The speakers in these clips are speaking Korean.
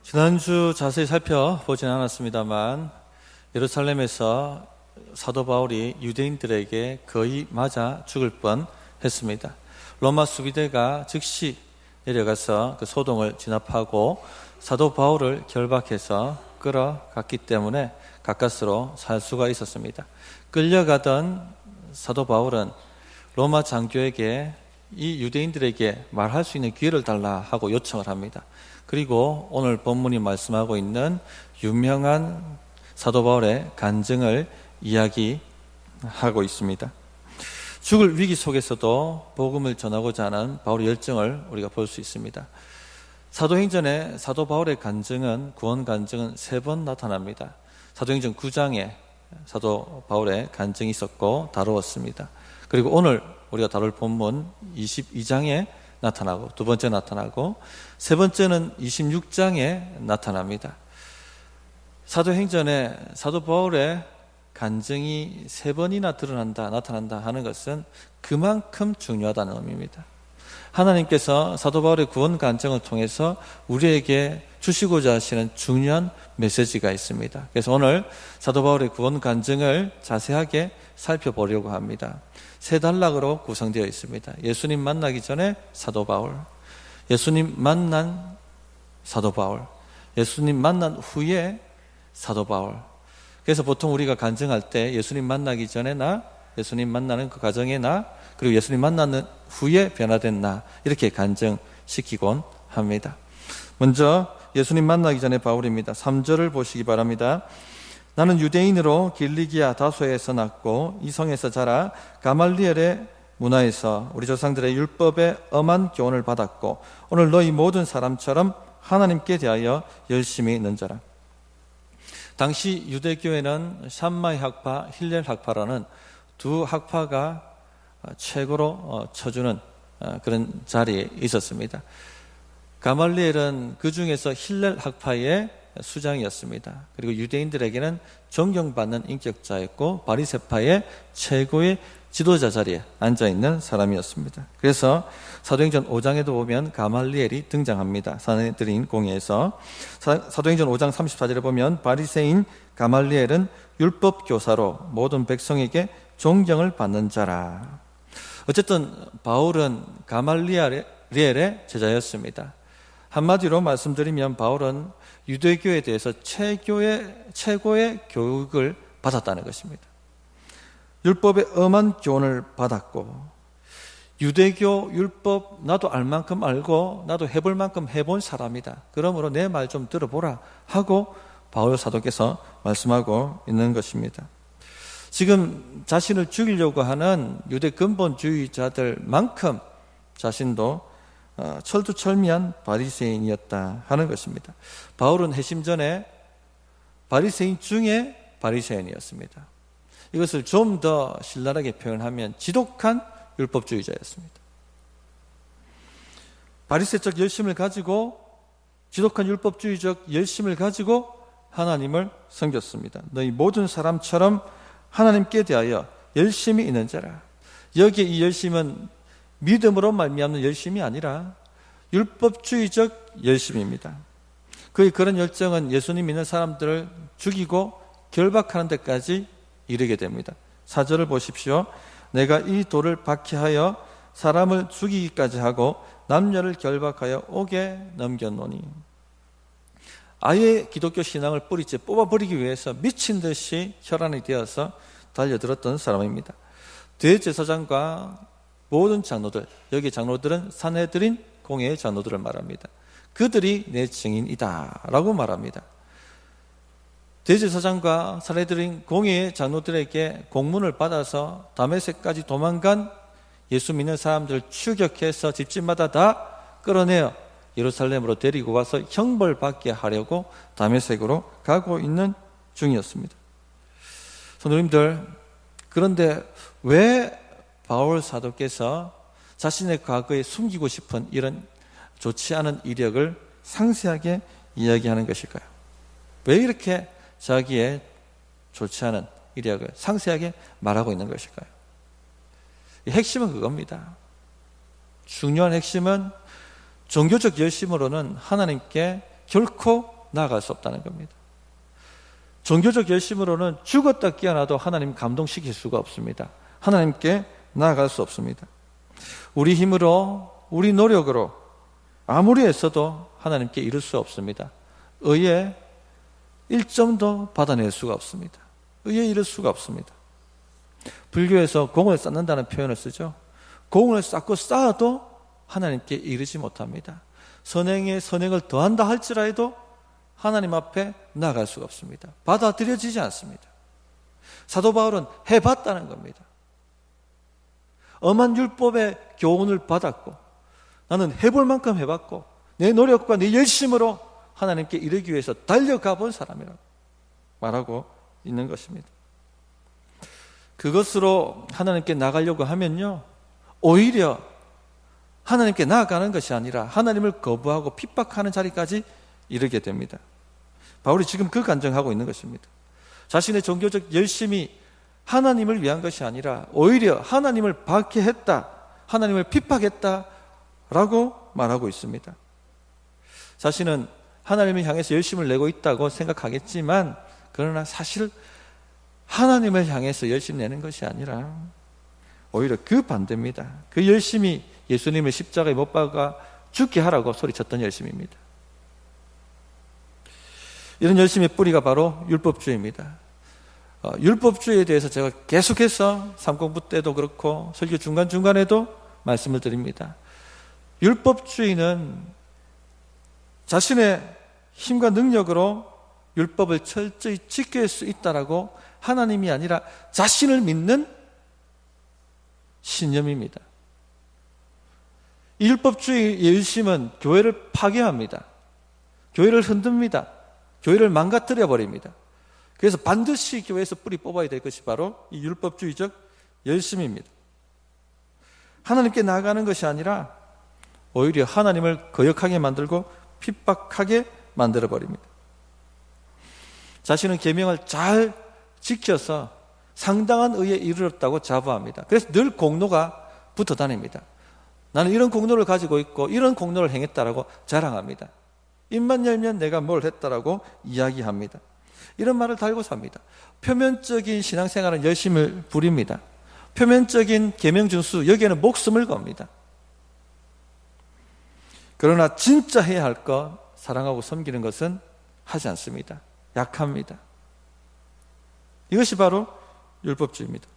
지난주 자세히 살펴보지는 않았습니다만 예루살렘에서 사도 바울이 유대인들에게 거의 맞아 죽을 뻔했습니다. 로마 수비대가 즉시 내려가서 그 소동을 진압하고 사도 바울을 결박해서 끌어갔기 때문에 가까스로 살 수가 있었습니다. 끌려가던 사도 바울은 로마 장교에게 이 유대인들에게 말할 수 있는 기회를 달라 하고 요청을 합니다. 그리고 오늘 본문이 말씀하고 있는 유명한 사도 바울의 간증을 이야기하고 있습니다. 죽을 위기 속에서도 복음을 전하고자 하는 바울의 열정을 우리가 볼 수 있습니다. 사도행전에 사도 바울의 간증은, 구원 간증은 3번 나타납니다. 사도행전 9장에 사도 바울의 간증이 있었고 다루었습니다. 그리고 오늘 우리가 다룰 본문 22장에 나타나고, 두 번째 나타나고, 세 번째는 26장에 나타납니다. 사도행전에 사도 바울의 간증이 3번이나 나타난다 하는 것은 그만큼 중요하다는 의미입니다. 하나님께서 사도 바울의 구원 간증을 통해서 우리에게 주시고자 하시는 중요한 메시지가 있습니다. 그래서 오늘 사도 바울의 구원 간증을 자세하게 살펴보려고 합니다. 3단락으로 구성되어 있습니다. 예수님 만나기 전에 사도 바울, 예수님 만난 사도 바울, 예수님 만난 후에 사도 바울. 그래서 보통 우리가 간증할 때 예수님 만나기 전에 나, 예수님 만나는 그 과정에 나, 그리고 예수님 만나는 후에 변화된 나, 이렇게 간증시키곤 합니다. 먼저 예수님 만나기 전에 바울입니다. 3절을 보시기 바랍니다. 나는 유대인으로 길리기아 다소에서 났고 이 성에서 자라 가말리엘의 문화에서 우리 조상들의 율법에 엄한 교훈을 받았고 오늘 너희 모든 사람처럼 하나님께 대하여 열심히 있는 자라. 당시 유대교회는 샴마이 학파, 힐렐 학파라는 두 학파가 최고로 쳐주는 그런 자리에 있었습니다. 가말리엘은 그 중에서 힐렐 학파의 수장이었습니다. 그리고 유대인들에게는 존경받는 인격자였고 바리새파의 최고의 지도자 자리에 앉아있는 사람이었습니다. 그래서 사도행전 5장에도 보면 가말리엘이 등장합니다. 사내들인 공회에서 사도행전 5장 34절에 보면 바리새인 가말리엘은 율법 교사로 모든 백성에게 존경을 받는 자라. 어쨌든 바울은 가말리엘의 제자였습니다. 한마디로 말씀드리면 바울은 유대교에 대해서 최고의 교육을 받았다는 것입니다. 율법에 엄한 교훈을 받았고 유대교 율법 나도 알 만큼 알고 나도 해볼 만큼 해본 사람이다. 그러므로 내 말 좀 들어보라 하고 바울 사도께서 말씀하고 있는 것입니다. 지금 자신을 죽이려고 하는 유대 근본주의자들만큼 자신도 철두철미한 바리새인이었다 하는 것입니다. 바울은 회심 전에 바리새인 중에 바리새인이었습니다. 이것을 좀 더 신랄하게 표현하면 지독한 율법주의자였습니다. 바리새적 열심을 가지고, 지독한 율법주의적 열심을 가지고 하나님을 섬겼습니다. 너희 모든 사람처럼 하나님께 대하여 열심히 있는 자라. 여기에 이 열심은 믿음으로 말미암는 열심이 아니라 율법주의적 열심입니다. 그의 그런 열정은 예수님 믿는 사람들을 죽이고 결박하는 데까지 이르게 됩니다. 4절을 보십시오. 내가 이 돌을 박해하여 사람을 죽이기까지 하고 남녀를 결박하여 옥에 넘겼노니. 아예 기독교 신앙을 뿌리째 뽑아버리기 위해서 미친 듯이 혈안이 되어서 달려들었던 사람입니다. 대제사장과 모든 장로들, 여기 장로들은 사내들인 공회의 장로들을 말합니다. 그들이 내 증인이다 라고 말합니다. 대제사장과 사내들인 공회의 장로들에게 공문을 받아서 다메섹까지 도망간 예수 믿는 사람들 추격해서 집집마다 다 끌어내어 예루살렘으로 데리고 와서 형벌받게 하려고 다메섹으로 가고 있는 중이었습니다. 성도님들, 그런데 왜 바울 사도께서 자신의 과거에 숨기고 싶은 이런 좋지 않은 이력을 상세하게 이야기하는 것일까요? 왜 이렇게 자기의 좋지 않은 이력을 상세하게 말하고 있는 것일까요? 핵심은 그겁니다. 중요한 핵심은 종교적 열심으로는 하나님께 결코 나아갈 수 없다는 겁니다. 종교적 열심으로는 죽었다 깨어나도 하나님 감동시킬 수가 없습니다. 하나님께 나아갈 수 없습니다. 우리 힘으로, 우리 노력으로 아무리 애써도 하나님께 이룰 수 없습니다. 의에 1점도 받아낼 수가 없습니다. 의에 이룰 수가 없습니다. 불교에서 공을 쌓는다는 표현을 쓰죠. 공을 쌓고 쌓아도 하나님께 이르지 못합니다. 선행에 선행을 더한다 할지라도 하나님 앞에 나아갈 수가 없습니다. 받아들여지지 않습니다. 사도 바울은 해봤다는 겁니다. 엄한 율법의 교훈을 받았고 나는 해볼 만큼 해봤고 내 노력과 내 열심으로 하나님께 이르기 위해서 달려가 본 사람이라고 말하고 있는 것입니다. 그것으로 하나님께 나가려고 하면요, 오히려 하나님께 나아가는 것이 아니라 하나님을 거부하고 핍박하는 자리까지 이르게 됩니다. 바울이 지금 그 간증하고 있는 것입니다. 자신의 종교적 열심이 하나님을 위한 것이 아니라 오히려 하나님을 박해했다, 하나님을 핍박했다라고 말하고 있습니다. 자신은 하나님을 향해서 열심을 내고 있다고 생각하겠지만 그러나 사실 하나님을 향해서 열심 내는 것이 아니라 오히려 그 반대입니다. 그 열심이 예수님을 십자가에 못 박아 죽게 하라고 소리쳤던 열심입니다. 이런 열심의 뿌리가 바로 율법주의입니다. 율법주의에 대해서 제가 계속해서 삼공부 때도 그렇고 설교 중간중간에도 말씀을 드립니다. 율법주의는 자신의 힘과 능력으로 율법을 철저히 지킬 수 있다라고 하나님이 아니라 자신을 믿는 신념입니다. 이 율법주의 열심은 교회를 파괴합니다. 교회를 흔듭니다. 교회를 망가뜨려 버립니다. 그래서 반드시 교회에서 뿌리 뽑아야 될 것이 바로 이 율법주의적 열심입니다. 하나님께 나아가는 것이 아니라 오히려 하나님을 거역하게 만들고 핍박하게 만들어 버립니다. 자신은 계명을 잘 지켜서 상당한 의에 이르렀다고 자부합니다. 그래서 늘 공로가 붙어 다닙니다. 나는 이런 공로를 가지고 있고 이런 공로를 행했다라고 자랑합니다. 입만 열면 내가 뭘 했다라고 이야기합니다. 이런 말을 달고 삽니다. 표면적인 신앙생활은 열심을 부립니다. 표면적인 계명 준수, 여기에는 목숨을 겁니다. 그러나 진짜 해야 할 것, 사랑하고 섬기는 것은 하지 않습니다. 약합니다. 이것이 바로 율법주의입니다.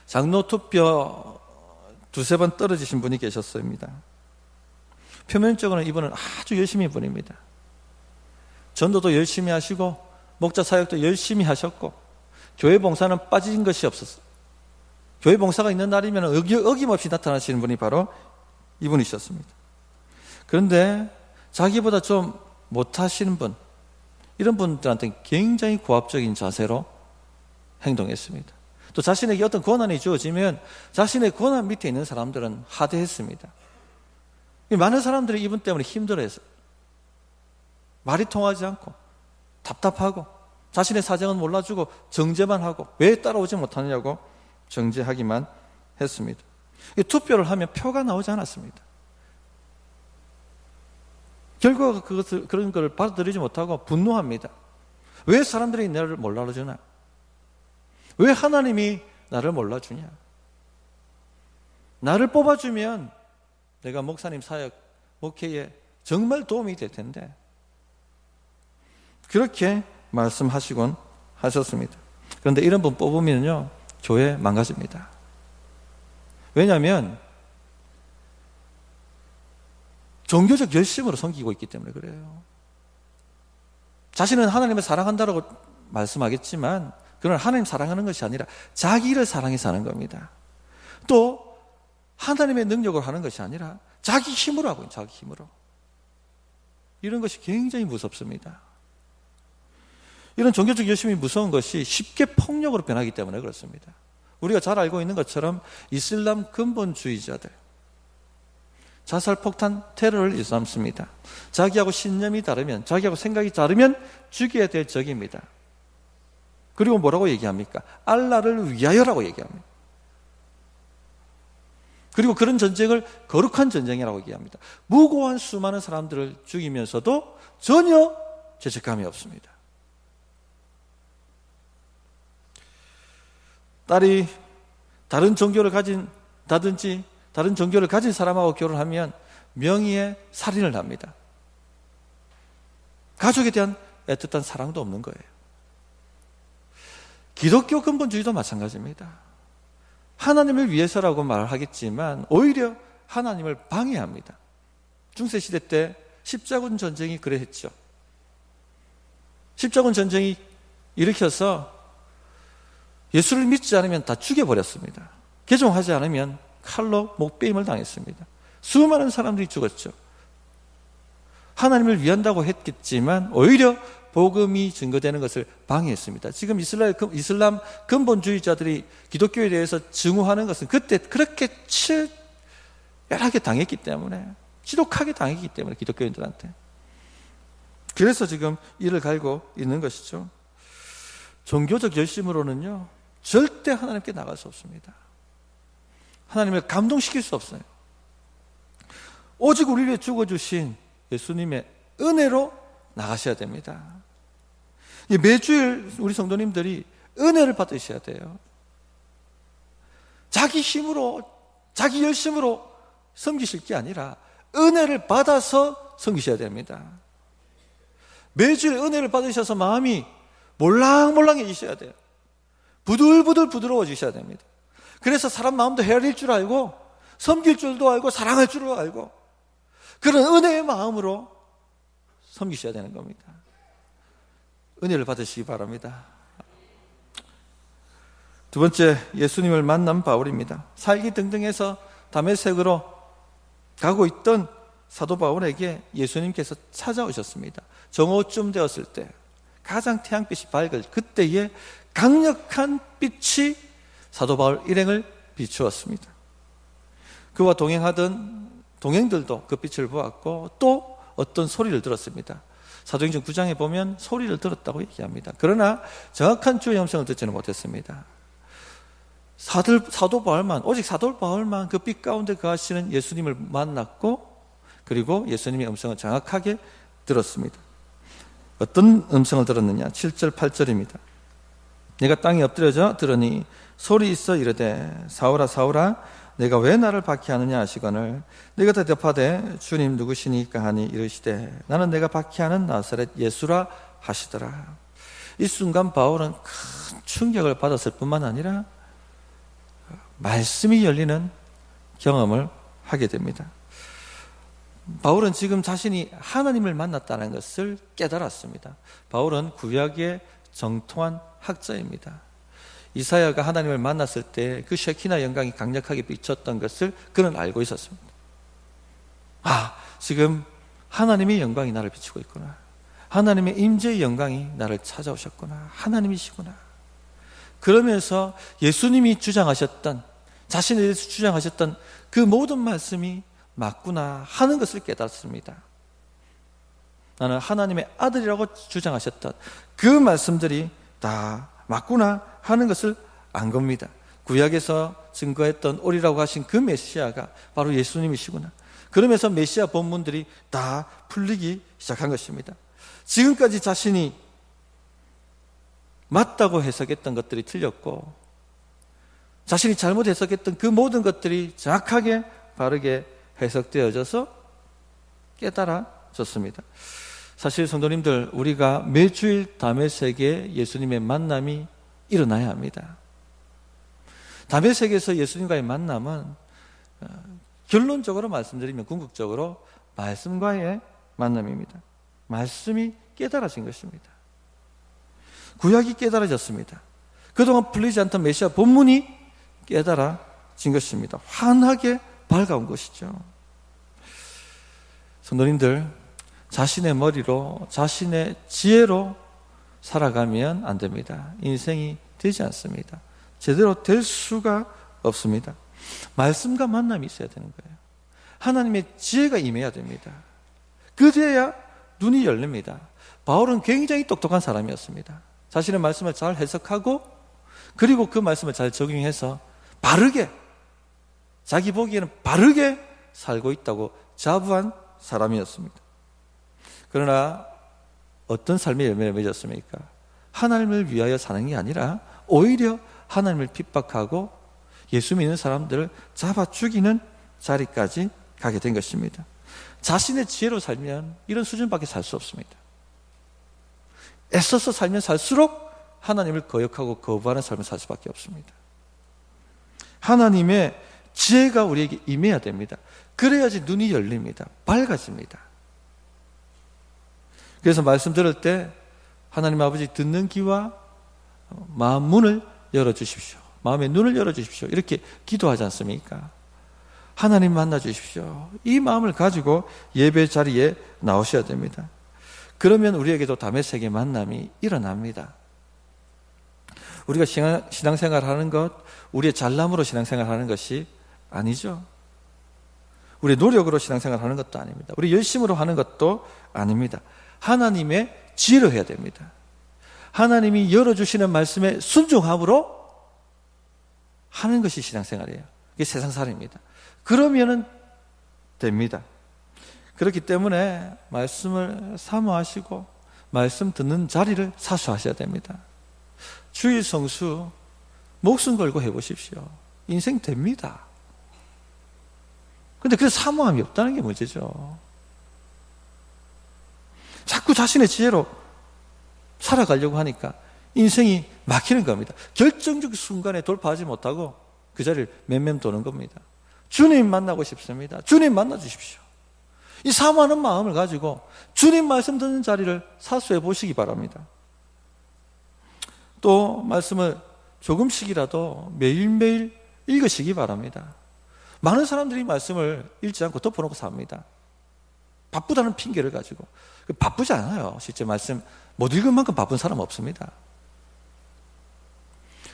장로 투표 두세 번 떨어지신 분이 계셨습니다. 표면적으로는 이분은 아주 열심히 분입니다. 전도도 열심히 하시고 목자 사역도 열심히 하셨고 교회 봉사는 빠진 것이 없었어요. 교회 봉사가 있는 날이면 어김없이 나타나시는 분이 바로 이분이셨습니다. 그런데 자기보다 좀 못하시는 분, 이런 분들한테 굉장히 고압적인 자세로 행동했습니다. 또 자신에게 어떤 권한이 주어지면 자신의 권한 밑에 있는 사람들은 하대했습니다. 많은 사람들이 이분 때문에 힘들어했어요. 말이 통하지 않고 답답하고 자신의 사정은 몰라주고 정죄만 하고 왜 따라오지 못하느냐고 정죄하기만 했습니다. 투표를 하면 표가 나오지 않았습니다. 결과가 그런 걸 받아들이지 못하고 분노합니다. 왜 사람들이 나를 몰라주나? 왜 하나님이 나를 몰라주냐? 나를 뽑아주면 내가 목사님 사역, 목회에 정말 도움이 될 텐데 그렇게 말씀하시곤 하셨습니다. 그런데 이런 분 뽑으면요 교회 망가집니다. 왜냐하면 종교적 열심으로 섬기고 있기 때문에 그래요. 자신은 하나님을 사랑한다고 말씀하겠지만 그건 하나님 사랑하는 것이 아니라 자기를 사랑해서 하는 겁니다. 또 하나님의 능력으로 하는 것이 아니라 자기 힘으로 하고 있는 자기 힘으로. 이런 것이 굉장히 무섭습니다. 이런 종교적 열심이 무서운 것이 쉽게 폭력으로 변하기 때문에 그렇습니다. 우리가 잘 알고 있는 것처럼 이슬람 근본주의자들 자살폭탄 테러를 일삼습니다. 자기하고 신념이 다르면, 자기하고 생각이 다르면 죽여야 될 적입니다. 그리고 뭐라고 얘기합니까? 알라를 위하여라고 얘기합니다. 그리고 그런 전쟁을 거룩한 전쟁이라고 얘기합니다. 무고한 수많은 사람들을 죽이면서도 전혀 죄책감이 없습니다. 딸이 다른 종교를 가진다든지 다른 종교를 가진 사람하고 결혼하면 명의의 살인을 합니다. 가족에 대한 애틋한 사랑도 없는 거예요. 기독교 근본주의도 마찬가지입니다. 하나님을 위해서라고 말하겠지만 오히려 하나님을 방해합니다. 중세시대 때 십자군 전쟁이 그래 했죠. 십자군 전쟁이 일으켜서 예수를 믿지 않으면 다 죽여버렸습니다. 개종하지 않으면 칼로 목베임을 당했습니다. 수많은 사람들이 죽었죠. 하나님을 위한다고 했겠지만 오히려 복음이 증거되는 것을 방해했습니다. 지금 이슬람 근본주의자들이 기독교에 대해서 증오하는 것은 그때 그렇게 치열하게 당했기 때문에, 지독하게 당했기 때문에 기독교인들한테. 그래서 지금 이를 갈고 있는 것이죠. 종교적 열심으로는요 절대 하나님께 나갈 수 없습니다. 하나님을 감동시킬 수 없어요. 오직 우리를 위해 죽어주신 예수님의 은혜로 나가셔야 됩니다. 매주일 우리 성도님들이 은혜를 받으셔야 돼요. 자기 힘으로, 자기 열심으로 섬기실 게 아니라 은혜를 받아서 섬기셔야 됩니다. 매주일 은혜를 받으셔서 마음이 몰랑몰랑해지셔야 돼요. 부들부들 부드러워지셔야 됩니다. 그래서 사람 마음도 헤아릴 줄 알고 섬길 줄도 알고 사랑할 줄도 알고 그런 은혜의 마음으로 섬기셔야 되는 겁니다. 은혜를 받으시기 바랍니다. 두 번째, 예수님을 만난 바울입니다. 살기 등등해서 다메섹으로 가고 있던 사도 바울에게 예수님께서 찾아오셨습니다. 정오쯤 되었을 때 가장 태양빛이 밝을 그때에 강력한 빛이 사도 바울 일행을 비추었습니다. 그와 동행하던 동행들도 그 빛을 보았고 또 어떤 소리를 들었습니다. 사도행전 9장에 보면 소리를 들었다고 얘기합니다. 그러나 정확한 주의 음성을 듣지는 못했습니다. 사도 바울만, 오직 사도 바울만 그 빛 가운데 거하시는 예수님을 만났고 그리고 예수님의 음성을 정확하게 들었습니다. 어떤 음성을 들었느냐? 7절 8절입니다. 내가 땅에 엎드려져 들으니 소리 있어 이르되 사울아 사울아 내가 왜 나를 박해하느냐 하시거늘 내가 대답하되 주님 누구시니까 하니 이르시되 나는 내가 박해하는 나사렛 예수라 하시더라. 이 순간 바울은 큰 충격을 받았을 뿐만 아니라 말씀이 열리는 경험을 하게 됩니다. 바울은 지금 자신이 하나님을 만났다는 것을 깨달았습니다. 바울은 구약의 정통한 학자입니다. 이사야가 하나님을 만났을 때 그 쉐키나 영광이 강력하게 비쳤던 것을 그는 알고 있었습니다. 아, 지금 하나님의 영광이 나를 비추고 있구나. 하나님의 임재의 영광이 나를 찾아오셨구나. 하나님이시구나. 그러면서 예수님이 주장하셨던, 자신에 대해서 주장하셨던 그 모든 말씀이 맞구나 하는 것을 깨닫습니다. 나는 하나님의 아들이라고 주장하셨던 그 말씀들이 다 맞구나 하는 것을 안 겁니다. 구약에서 증거했던 오리라고 하신 그 메시아가 바로 예수님이시구나. 그러면서 메시아 본문들이 다 풀리기 시작한 것입니다. 지금까지 자신이 맞다고 해석했던 것들이 틀렸고 자신이 잘못 해석했던 그 모든 것들이 정확하게 바르게 해석되어져서 깨달아졌습니다. 사실 성도님들, 우리가 매주일 다메섹에 예수님의 만남이 일어나야 합니다. 다메섹에서 예수님과의 만남은 결론적으로 말씀드리면 궁극적으로 말씀과의 만남입니다. 말씀이 깨달아진 것입니다. 구약이 깨달아졌습니다. 그동안 풀리지 않던 메시아 본문이 깨달아진 것입니다. 환하게 밝아온 것이죠. 성도님들, 자신의 머리로, 자신의 지혜로 살아가면 안 됩니다. 인생이 되지 않습니다. 제대로 될 수가 없습니다. 말씀과 만남이 있어야 되는 거예요. 하나님의 지혜가 임해야 됩니다. 그제야 눈이 열립니다. 바울은 굉장히 똑똑한 사람이었습니다. 자신의 말씀을 잘 해석하고 그리고 그 말씀을 잘 적용해서 바르게, 자기 보기에는 바르게 살고 있다고 자부한 사람이었습니다. 그러나 어떤 삶의 열매를 맺었습니까? 하나님을 위하여 사는 게 아니라 오히려 하나님을 핍박하고 예수 믿는 사람들을 잡아 죽이는 자리까지 가게 된 것입니다. 자신의 지혜로 살면 이런 수준밖에 살 수 없습니다. 애써서 살면 살수록 하나님을 거역하고 거부하는 삶을 살 수밖에 없습니다. 하나님의 지혜가 우리에게 임해야 됩니다. 그래야지 눈이 열립니다. 밝아집니다. 그래서 말씀 들을 때 하나님 아버지 듣는 귀와 마음 문을 열어주십시오. 마음의 눈을 열어주십시오. 이렇게 기도하지 않습니까? 하나님 만나주십시오. 이 마음을 가지고 예배 자리에 나오셔야 됩니다. 그러면 우리에게도 다메섹의 만남이 일어납니다. 우리가 신앙생활하는 것, 우리의 잘남으로 신앙생활하는 것이 아니죠. 우리의 노력으로 신앙생활하는 것도 아닙니다. 우리 열심으로 하는 것도 아닙니다. 하나님의 지혜로 해야 됩니다. 하나님이 열어주시는 말씀에 순종함으로 하는 것이 신앙생활이에요. 이게 세상살이입니다. 그러면은 됩니다. 그렇기 때문에 말씀을 사모하시고 말씀 듣는 자리를 사수하셔야 됩니다. 주일 성수 목숨 걸고 해보십시오. 인생 됩니다. 근데 그 사모함이 없다는 게 문제죠. 자꾸 자신의 지혜로 살아가려고 하니까 인생이 막히는 겁니다. 결정적 순간에 돌파하지 못하고 그 자리를 맴맴 도는 겁니다. 주님 만나고 싶습니다. 주님 만나 주십시오. 이 사모하는 마음을 가지고 주님 말씀 듣는 자리를 사수해 보시기 바랍니다. 또 말씀을 조금씩이라도 매일매일 읽으시기 바랍니다. 많은 사람들이 말씀을 읽지 않고 덮어놓고 삽니다. 바쁘다는 핑계를 가지고. 바쁘지 않아요. 실제 말씀 못 읽은 만큼 바쁜 사람 없습니다.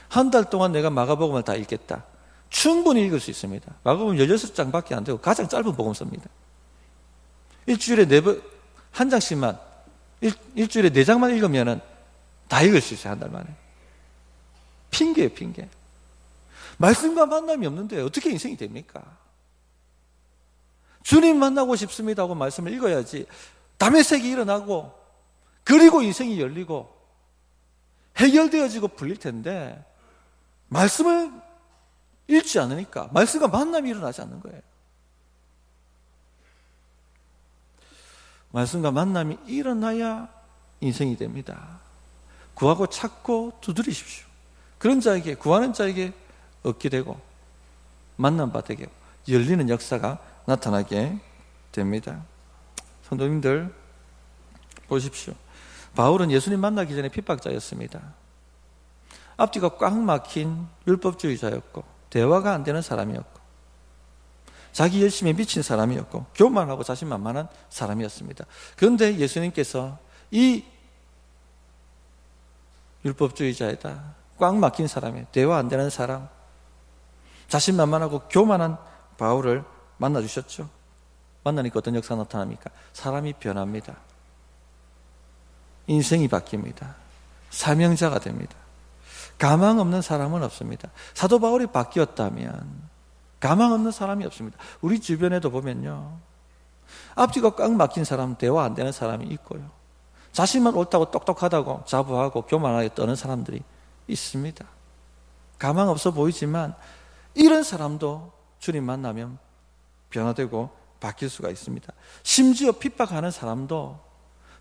한 달 동안 내가 마가복음을 다 읽겠다. 충분히 읽을 수 있습니다. 마가복음 16장밖에 안 되고 가장 짧은 복음서입니다. 일주일에 한 장씩만, 일주일에 4장만 읽으면 다 읽을 수 있어요. 한 달 만에. 핑계예요, 핑계. 말씀과 만남이 없는데 어떻게 인생이 됩니까? 주님 만나고 싶습니다 하고 말씀을 읽어야지 다메섹이 일어나고 그리고 인생이 열리고 해결되어지고 풀릴 텐데 말씀을 읽지 않으니까 말씀과 만남이 일어나지 않는 거예요. 말씀과 만남이 일어나야 인생이 됩니다. 구하고 찾고 두드리십시오. 그런 자에게, 구하는 자에게 얻게 되고 만남 받게 열리는 역사가 나타나게 됩니다. 성도님들 보십시오. 바울은 예수님 만나기 전에 핍박자였습니다. 앞뒤가 꽉 막힌 율법주의자였고 대화가 안 되는 사람이었고 자기 열심에 미친 사람이었고 교만하고 자신만만한 사람이었습니다. 그런데 예수님께서 이 율법주의자에다 꽉 막힌 사람이에요. 대화 안 되는 사람, 자신만만하고 교만한 바울을 만나주셨죠. 만나니까 어떤 역사가 나타납니까? 사람이 변합니다. 인생이 바뀝니다. 사명자가 됩니다. 가망 없는 사람은 없습니다. 사도 바울이 바뀌었다면 가망 없는 사람이 없습니다. 우리 주변에도 보면요, 앞뒤가 꽉 막힌 사람, 대화 안 되는 사람이 있고요, 자신만 옳다고 똑똑하다고 자부하고 교만하게 떠는 사람들이 있습니다. 가망 없어 보이지만 이런 사람도 주님 만나면 변화되고 바뀔 수가 있습니다. 심지어 핍박하는 사람도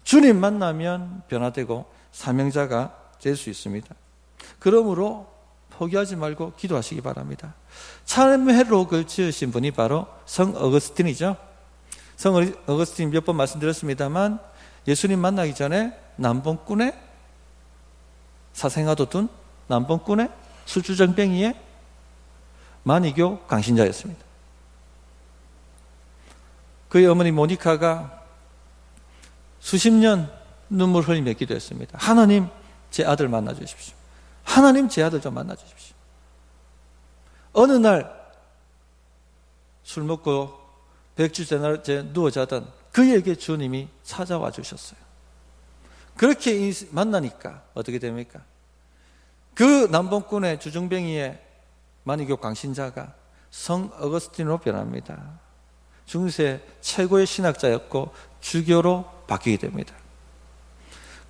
주님 만나면 변화되고 사명자가 될 수 있습니다. 그러므로 포기하지 말고 기도하시기 바랍니다. 참회록을 지으신 분이 바로 성 어거스틴이죠. 성 어거스틴 몇 번 말씀드렸습니다만 예수님 만나기 전에 남봉꾼의 사생아도 둔 남봉꾼의 술주정뱅이의 만이교 강신자였습니다. 그의 어머니 모니카가 수십 년 눈물 흘리며 기도했습니다. 하나님, 제 아들 만나 주십시오. 하나님, 제 아들 좀 만나 주십시오. 어느 날 술 먹고 백주제 누워 자던 그에게 주님이 찾아와 주셨어요. 그렇게 만나니까 어떻게 됩니까? 그 남봉꾼의 주정뱅이의 만이교 강신자가 성 어거스틴으로 변합니다. 중세 최고의 신학자였고 주교로 바뀌게 됩니다.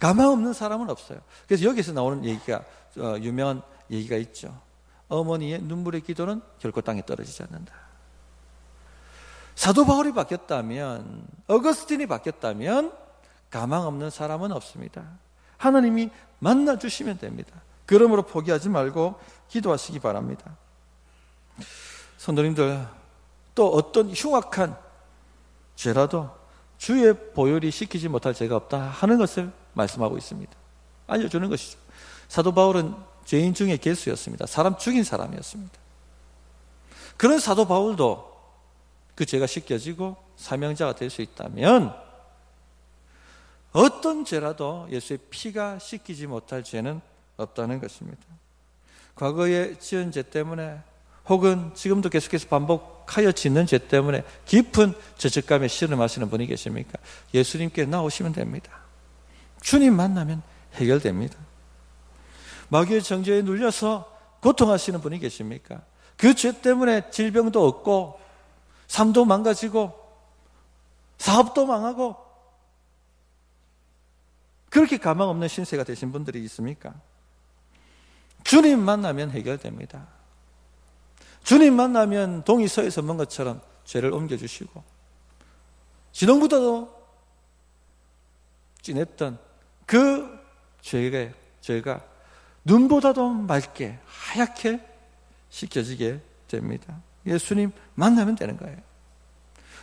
가망 없는 사람은 없어요. 그래서 여기서 나오는 얘기가 유명한 얘기가 있죠. 어머니의 눈물의 기도는 결코 땅에 떨어지지 않는다. 사도 바울이 바뀌었다면, 어거스틴이 바뀌었다면 가망 없는 사람은 없습니다. 하나님이 만나주시면 됩니다. 그러므로 포기하지 말고 기도하시기 바랍니다. 성도님들, 또 어떤 흉악한 죄라도 주의 보혈이 씻기지 못할 죄가 없다 하는 것을 말씀하고 있습니다. 알려주는 것이죠. 사도 바울은 죄인 중에 괴수였습니다. 사람 죽인 사람이었습니다. 그런 사도 바울도 그 죄가 씻겨지고 사명자가 될 수 있다면 어떤 죄라도 예수의 피가 씻기지 못할 죄는 없다는 것입니다. 과거에 지은 죄 때문에 혹은 지금도 계속해서 반복하여 짓는 죄 때문에 깊은 죄책감에 씨름하시는 분이 계십니까? 예수님께 나오시면 됩니다. 주님 만나면 해결됩니다. 마귀의 정죄에 눌려서 고통하시는 분이 계십니까? 그 죄 때문에 질병도 얻고 삶도 망가지고 사업도 망하고 그렇게 가망 없는 신세가 되신 분들이 있습니까? 주님 만나면 해결됩니다. 주님 만나면 동이 서에 선 것처럼 죄를 옮겨주시고 진홍보다도 진했던 그 죄가 눈보다도 맑게 하얗게 씻겨지게 됩니다. 예수님 만나면 되는 거예요.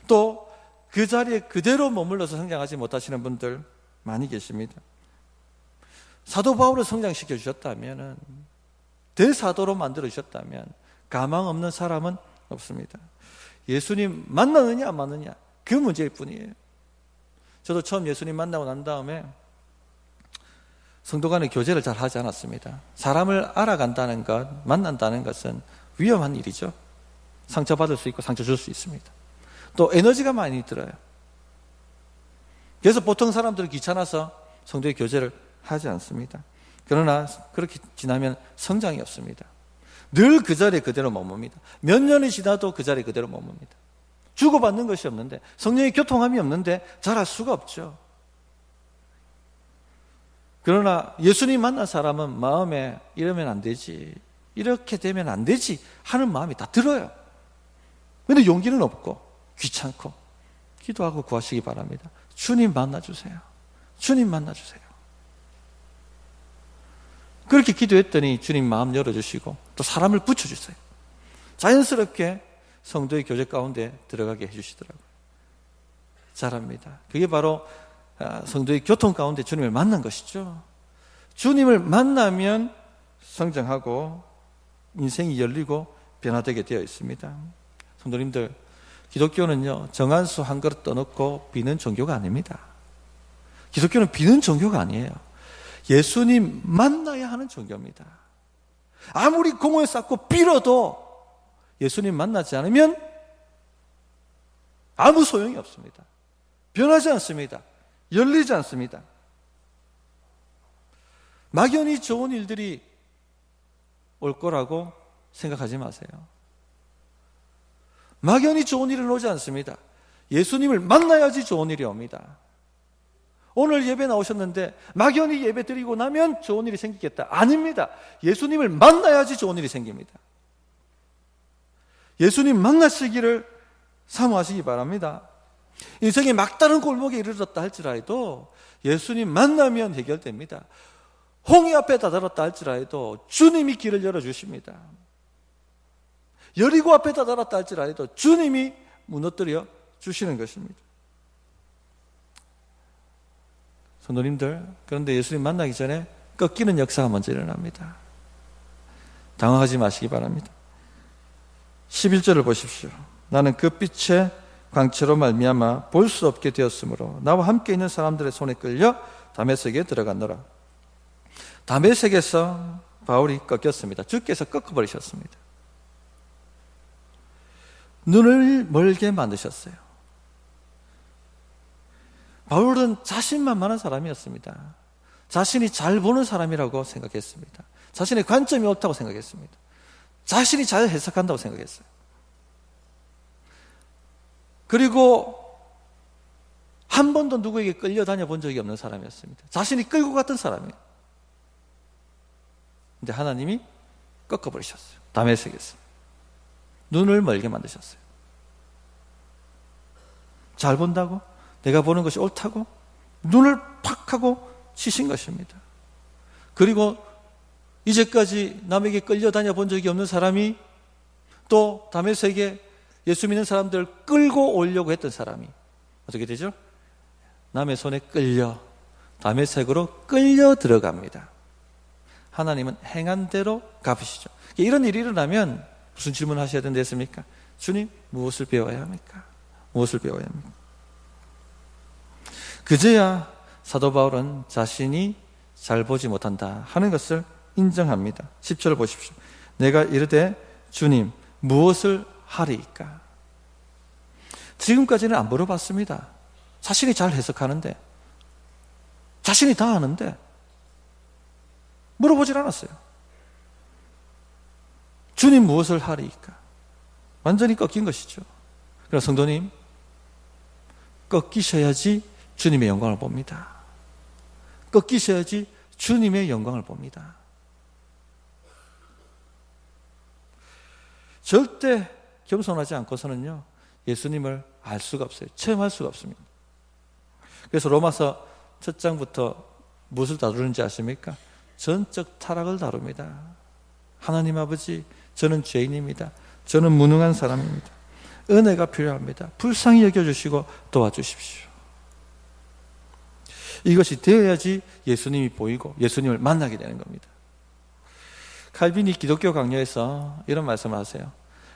또 그 자리에 그대로 머물러서 성장하지 못하시는 분들 많이 계십니다. 사도 바울을 성장시켜 주셨다면, 대사도로 만들어 주셨다면 가망 없는 사람은 없습니다. 예수님 만나느냐 안 만나느냐 그 문제일 뿐이에요. 저도 처음 예수님 만나고 난 다음에 성도 간의 교제를 잘 하지 않았습니다. 사람을 알아간다는 것, 만난다는 것은 위험한 일이죠. 상처받을 수 있고 상처 줄 수 있습니다. 또 에너지가 많이 들어요. 그래서 보통 사람들은 귀찮아서 성도의 교제를 하지 않습니다. 그러나 그렇게 지나면 성장이 없습니다. 늘 그 자리에 그대로 머뭅니다. 몇 년이 지나도 그 자리에 그대로 머뭅니다. 주고받는 것이 없는데, 성령의 교통함이 없는데 자랄 수가 없죠. 그러나 예수님 만난 사람은 마음에 이러면 안 되지, 이렇게 되면 안 되지 하는 마음이 다 들어요. 그런데 용기는 없고 귀찮고 기도하고 구하시기 바랍니다. 주님 만나주세요. 주님 만나주세요. 그렇게 기도했더니 주님 마음 열어주시고 또 사람을 붙여주세요. 자연스럽게 성도의 교제 가운데 들어가게 해주시더라고요. 잘합니다. 그게 바로 성도의 교통 가운데 주님을 만난 것이죠. 주님을 만나면 성장하고 인생이 열리고 변화되게 되어 있습니다. 성도님들, 기독교는요, 정한수 한 그릇 떠놓고 비는 종교가 아닙니다. 기독교는 비는 종교가 아니에요. 예수님 만나야 하는 종교입니다. 아무리 공을 쌓고 빌어도 예수님 만나지 않으면 아무 소용이 없습니다. 변하지 않습니다. 열리지 않습니다. 막연히 좋은 일들이 올 거라고 생각하지 마세요. 막연히 좋은 일은 오지 않습니다. 예수님을 만나야지 좋은 일이 옵니다. 오늘 예배 나오셨는데 막연히 예배 드리고 나면 좋은 일이 생기겠다. 아닙니다. 예수님을 만나야지 좋은 일이 생깁니다. 예수님 만나시기를 사모하시기 바랍니다. 인생의 막다른 골목에 이르렀다 할지라도 예수님 만나면 해결됩니다. 홍해 앞에 다다랐다 할지라도 주님이 길을 열어주십니다. 여리고 앞에 다다랐다 할지라도 주님이 무너뜨려 주시는 것입니다. 성도님들, 그런데 예수님 만나기 전에 꺾이는 역사가 먼저 일어납니다. 당황하지 마시기 바랍니다. 11절을 보십시오. 나는 그 빛의 광채로 말미암아 볼 수 없게 되었으므로 나와 함께 있는 사람들의 손에 끌려 다메섹에 들어갔노라. 다메섹에서 바울이 꺾였습니다. 주께서 꺾어버리셨습니다. 눈을 멀게 만드셨어요. 바울은 자신만만한 사람이었습니다. 자신이 잘 보는 사람이라고 생각했습니다. 자신의 관점이 옳다고 생각했습니다. 자신이 잘 해석한다고 생각했어요. 그리고 한 번도 누구에게 끌려다녀 본 적이 없는 사람이었습니다. 자신이 끌고 갔던 사람이에요. 근데 하나님이 꺾어버리셨어요. 다메섹에서 눈을 멀게 만드셨어요. 잘 본다고? 내가 보는 것이 옳다고? 눈을 팍 하고 치신 것입니다. 그리고 이제까지 남에게 끌려다녀 본 적이 없는 사람이 또 다메섹에 예수 믿는 사람들을 끌고 오려고 했던 사람이 어떻게 되죠? 남의 손에 끌려 다메섹으로 끌려 들어갑니다. 하나님은 행한 대로 갚으시죠. 이런 일이 일어나면 무슨 질문을 하셔야 된다했습니까? 주님, 무엇을 배워야 합니까? 무엇을 배워야 합니까? 그제야 사도 바울은 자신이 잘 보지 못한다 하는 것을 인정합니다. 10절을 보십시오. 내가 이르되 주님 무엇을 하리이까? 지금까지는 안 물어봤습니다. 자신이 잘 해석하는데, 자신이 다 아는데 물어보질 않았어요. 주님 무엇을 하리이까? 완전히 꺾인 것이죠. 그러나 성도님, 꺾이셔야지 주님의 영광을 봅니다. 꺾이셔야지 주님의 영광을 봅니다. 절대 겸손하지 않고서는요, 예수님을 알 수가 없어요. 체험할 수가 없습니다. 그래서 로마서 첫 장부터 무엇을 다루는지 아십니까? 전적 타락을 다룹니다. 하나님 아버지, 저는 죄인입니다. 저는 무능한 사람입니다. 은혜가 필요합니다. 불쌍히 여겨주시고 도와주십시오. 이것이 되어야지 예수님이 보이고 예수님을 만나게 되는 겁니다. 칼빈이 기독교 강요에서 이런 말씀을 하세요.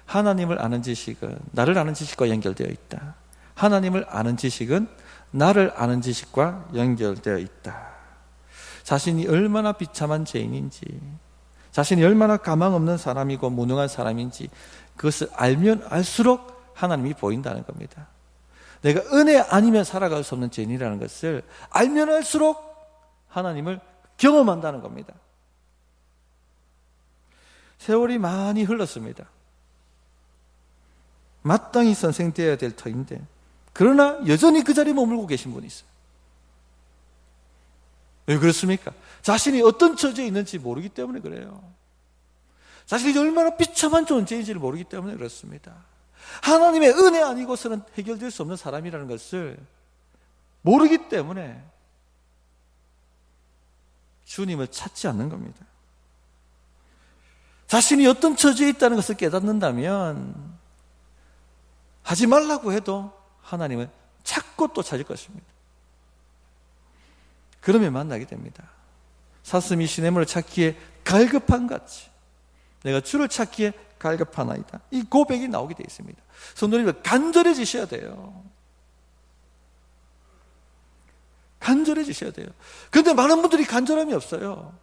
하나님을 아는 지식은 나를 아는 지식과 연결되어 있다. 하나님을 아는 지식은 나를 아는 지식과 연결되어 있다. 자신이 얼마나 비참한 죄인인지, 자신이 얼마나 가망 없는 사람이고 무능한 사람인지 그것을 알면 알수록 하나님이 보인다는 겁니다. 내가 은혜 아니면 살아갈 수 없는 죄인이라는 것을 알면 알수록 하나님을 경험한다는 겁니다. 세월이 많이 흘렀습니다. 마땅히 선생되어야 될 터인데, 그러나 여전히 그 자리에 머물고 계신 분이 있어요. 왜 그렇습니까? 자신이 어떤 처지에 있는지 모르기 때문에 그래요. 자신이 얼마나 비참한 존재인지를 모르기 때문에 그렇습니다. 하나님의 은혜 아니고서는 해결될 수 없는 사람이라는 것을 모르기 때문에 주님을 찾지 않는 겁니다. 자신이 어떤 처지에 있다는 것을 깨닫는다면 하지 말라고 해도 하나님을 찾고 또 찾을 것입니다. 그러면 만나게 됩니다. 사슴이 시냇물을 찾기에 갈급한 같이 내가 주를 찾기에 갈급하나이다. 이 고백이 나오게 되어 있습니다. 성도님들 간절해지셔야 돼요. 간절해지셔야 돼요. 그런데 많은 분들이 간절함이 없어요.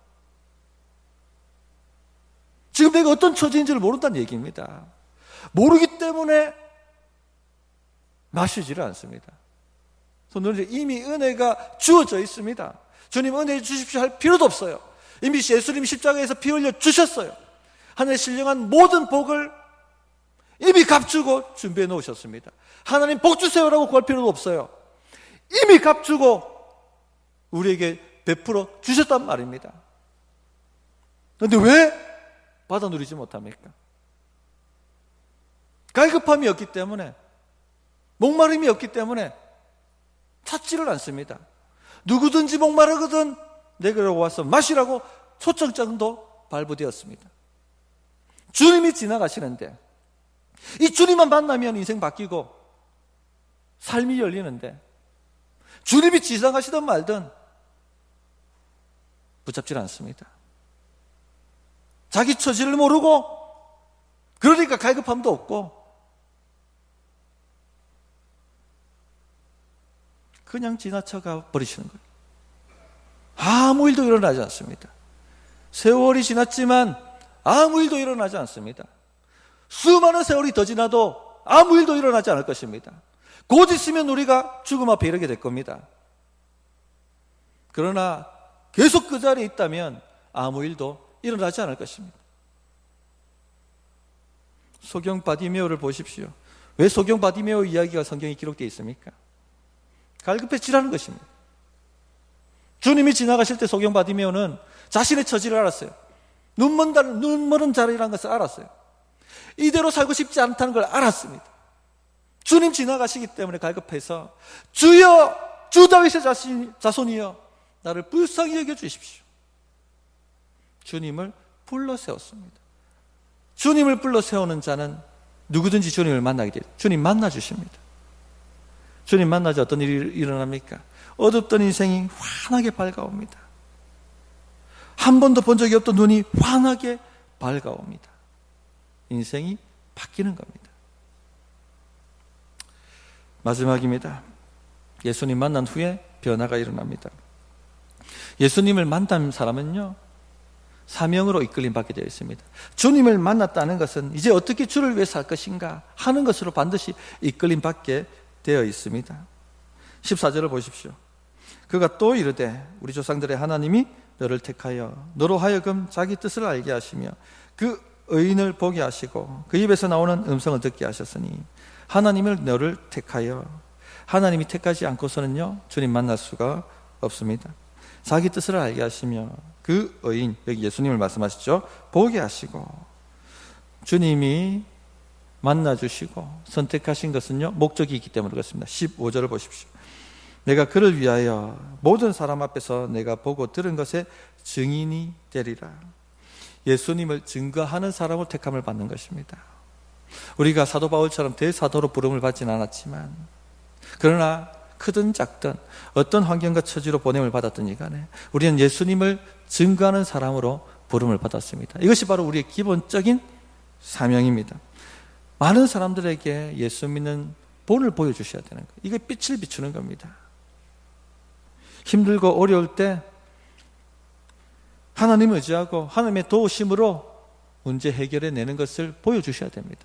지금 내가 어떤 처지인지를 모른다는 얘기입니다. 모르기 때문에 마시지를 않습니다. 성도님들 이미 은혜가 주어져 있습니다. 주님 은혜 주십시오 할 필요도 없어요. 이미 예수님이 십자가에서 피 흘려 주셨어요. 하늘에 신령한 모든 복을 이미 값주고 준비해 놓으셨습니다. 하나님 복 주세요라고 구할 필요도 없어요. 이미 값주고 우리에게 베풀어 주셨단 말입니다. 그런데 왜 받아 누리지 못합니까? 갈급함이 없기 때문에, 목마름이 없기 때문에 찾지를 않습니다. 누구든지 목마르거든 내게로 와서 마시라고 초청장도 발부되었습니다. 주님이 지나가시는데, 이 주님만 만나면 인생 바뀌고 삶이 열리는데, 주님이 지나가시든 말든 붙잡질 않습니다. 자기 처지를 모르고, 그러니까 갈급함도 없고 그냥 지나쳐가 버리시는 거예요. 아무 일도 일어나지 않습니다. 세월이 지났지만 아무 일도 일어나지 않습니다. 수많은 세월이 더 지나도 아무 일도 일어나지 않을 것입니다. 곧 있으면 우리가 죽음 앞에 이르게 될 겁니다. 그러나 계속 그 자리에 있다면 아무 일도 일어나지 않을 것입니다. 소경 바디메오를 보십시오. 왜 소경 바디메오 이야기가 성경에 기록되어 있습니까? 갈급해지라는 것입니다. 주님이 지나가실 때 소경바디메오는 자신의 처지를 알았어요. 눈 멀은 자리라는 것을 알았어요. 이대로 살고 싶지 않다는 걸 알았습니다. 주님 지나가시기 때문에 갈급해서 주여, 주 다윗의 자손이여, 나를 불쌍히 여겨주십시오. 주님을 불러 세웠습니다. 주님을 불러 세우는 자는 누구든지 주님을 만나게 돼요. 주님 만나 주십니다. 주님 만나자 어떤 일이 일어납니까? 어둡던 인생이 환하게 밝아옵니다. 한 번도 본 적이 없던 눈이 환하게 밝아옵니다. 인생이 바뀌는 겁니다. 마지막입니다. 예수님 만난 후에 변화가 일어납니다. 예수님을 만난 사람은요, 사명으로 이끌림 받게 되어 있습니다. 주님을 만났다는 것은 이제 어떻게 주를 위해 살 것인가 하는 것으로 반드시 이끌림 받게 되어 있습니다. 14절을 보십시오. 그가 또 이르되 우리 조상들의 하나님이 너를 택하여 너로 하여금 자기 뜻을 알게 하시며 그 의인을 보게 하시고 그 입에서 나오는 음성을 듣게 하셨으니 하나님을 너를 택하여, 하나님이 택하지 않고서는요 주님 만날 수가 없습니다. 자기 뜻을 알게 하시며 그 의인, 여기 예수님을 말씀하시죠, 보게 하시고, 주님이 만나주시고 선택하신 것은요 목적이 있기 때문에 그렇습니다. 15절을 보십시오. 내가 그를 위하여 모든 사람 앞에서 내가 보고 들은 것의 증인이 되리라. 예수님을 증거하는 사람을 택함을 받는 것입니다. 우리가 사도 바울처럼 대사도로 부름을 받지는 않았지만, 그러나 크든 작든 어떤 환경과 처지로 보냄을 받았든지 간에 우리는 예수님을 증거하는 사람으로 부름을 받았습니다. 이것이 바로 우리의 기본적인 사명입니다. 많은 사람들에게 예수 믿는 본을 보여주셔야 되는 거예요. 이게 빛을 비추는 겁니다. 힘들고 어려울 때 하나님을 의지하고 하나님의 도우심으로 문제 해결해내는 것을 보여주셔야 됩니다.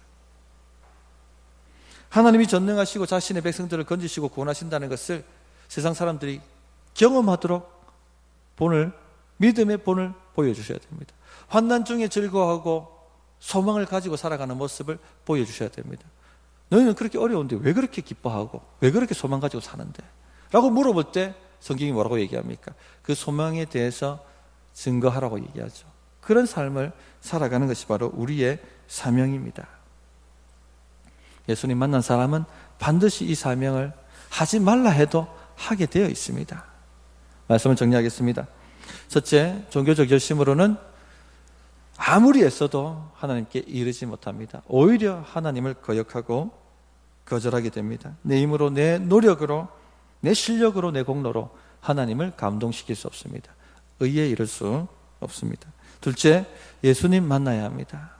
하나님이 전능하시고 자신의 백성들을 건지시고 구원하신다는 것을 세상 사람들이 경험하도록 믿음의 본을 보여주셔야 됩니다. 환난 중에 즐거워하고 소망을 가지고 살아가는 모습을 보여주셔야 됩니다. 너희는 그렇게 어려운데 왜 그렇게 기뻐하고 왜 그렇게 소망 가지고 사는데? 라고 물어볼 때 성경이 뭐라고 얘기합니까? 그 소망에 대해서 증거하라고 얘기하죠. 그런 삶을 살아가는 것이 바로 우리의 사명입니다. 예수님 만난 사람은 반드시 이 사명을 하지 말라 해도 하게 되어 있습니다. 말씀을 정리하겠습니다. 첫째, 종교적 열심으로는 아무리 애써도 하나님께 이르지 못합니다. 오히려 하나님을 거역하고 거절하게 됩니다. 내 힘으로, 내 노력으로, 내 실력으로, 내 공로로 하나님을 감동시킬 수 없습니다. 의에 이를 수 없습니다. 둘째, 예수님 만나야 합니다.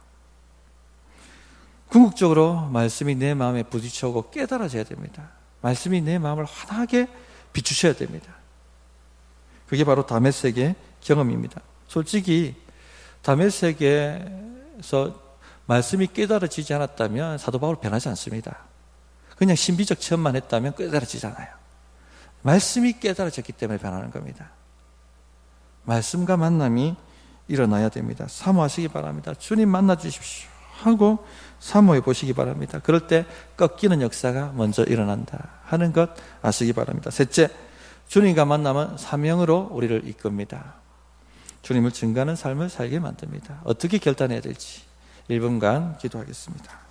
궁극적으로 말씀이 내 마음에 부딪혀오고 깨달아져야 됩니다. 말씀이 내 마음을 환하게 비추셔야 됩니다. 그게 바로 다메섹의 경험입니다. 솔직히 다메섹에서 말씀이 깨달아지지 않았다면 사도 바울 변하지 않습니다. 그냥 신비적 체험만 했다면 깨달아지잖아요. 말씀이 깨달아졌기 때문에 변하는 겁니다. 말씀과 만남이 일어나야 됩니다. 사모하시기 바랍니다. 주님 만나 주십시오 하고 사모해 보시기 바랍니다. 그럴 때 꺾이는 역사가 먼저 일어난다 하는 것 아시기 바랍니다. 셋째, 주님과 만나면 사명으로 우리를 이끕니다. 주님을 증거하는 삶을 살게 만듭니다. 어떻게 결단해야 될지 1분간 기도하겠습니다.